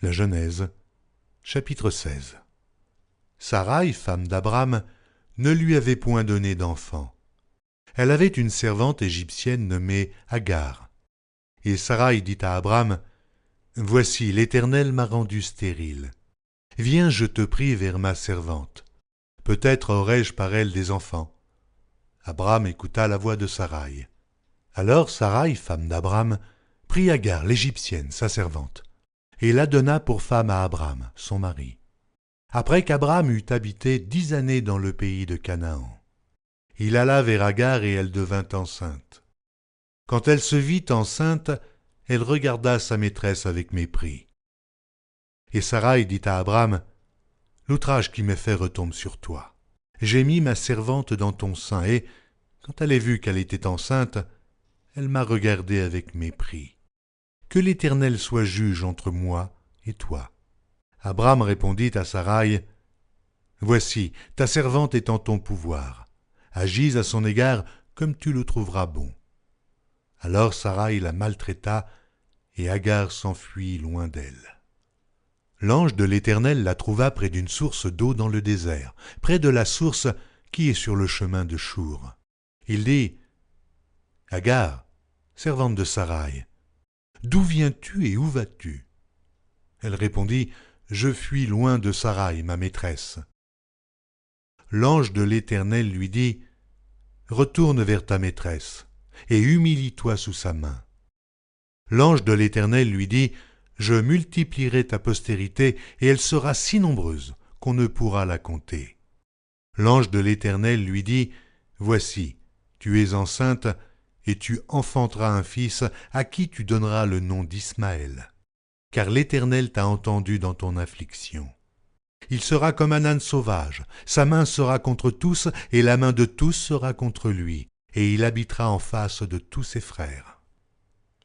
La Genèse, chapitre 16. Saraï, femme d'Abram, ne lui avait point donné d'enfant. Elle avait une servante égyptienne nommée Agar. Et Saraï dit à Abram, « Voici, l'Éternel m'a rendu stérile. Viens, je te prie, vers ma servante. Peut-être aurai-je par elle des enfants. » Abram écouta la voix de Saraï. Alors Saraï, femme d'Abram, prit Agar, l'Égyptienne, sa servante, et la donna pour femme à Abram, son mari. Après qu'Abram eut habité 10 années dans le pays de Canaan, il alla vers Agar et elle devint enceinte. Quand elle se vit enceinte, elle regarda sa maîtresse avec mépris. Et Saraï dit à Abram, « L'outrage qui m'est fait retombe sur toi. J'ai mis ma servante dans ton sein, et, quand elle a vu qu'elle était enceinte, elle m'a regardé avec mépris. Que l'Éternel soit juge entre moi et toi. » Abram répondit à Saraï, « Voici, ta servante est en ton pouvoir. Agis à son égard comme tu le trouveras bon. » Alors Saraï la maltraita, et Agar s'enfuit loin d'elle. L'ange de l'Éternel la trouva près d'une source d'eau dans le désert, près de la source qui est sur le chemin de Chour. Il dit, « Agar, servante de Saraï, d'où viens-tu et où vas-tu » Elle répondit, « Je fuis loin de Saraï, ma maîtresse. » L'ange de l'Éternel lui dit, « Retourne vers ta maîtresse, et humilie-toi sous sa main. » L'ange de l'Éternel lui dit, « Je multiplierai ta postérité, et elle sera si nombreuse qu'on ne pourra la compter. » L'ange de l'Éternel lui dit, « Voici, tu es enceinte, et tu enfanteras un fils à qui tu donneras le nom d'Ismaël. Car l'Éternel t'a entendu dans ton affliction. Il sera comme un âne sauvage, sa main sera contre tous, et la main de tous sera contre lui, et il habitera en face de tous ses frères. »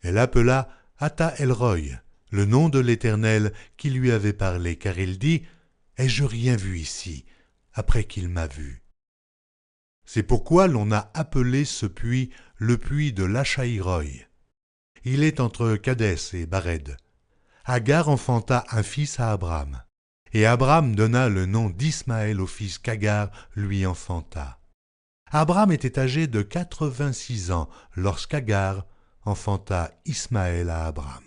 Elle appela Ata El-Roy, le nom de l'Éternel qui lui avait parlé, car il dit, « Ai-je rien vu ici, après qu'il m'a vu ?» C'est pourquoi l'on a appelé ce puits le puits de Lachaïroï. Il est entre Kadès et Bared. Agar enfanta un fils à Abram, et Abram donna le nom d'Ismaël au fils qu'Agar lui enfanta. Abram était âgé de 86 ans lorsqu'Agar enfanta Ismaël à Abram.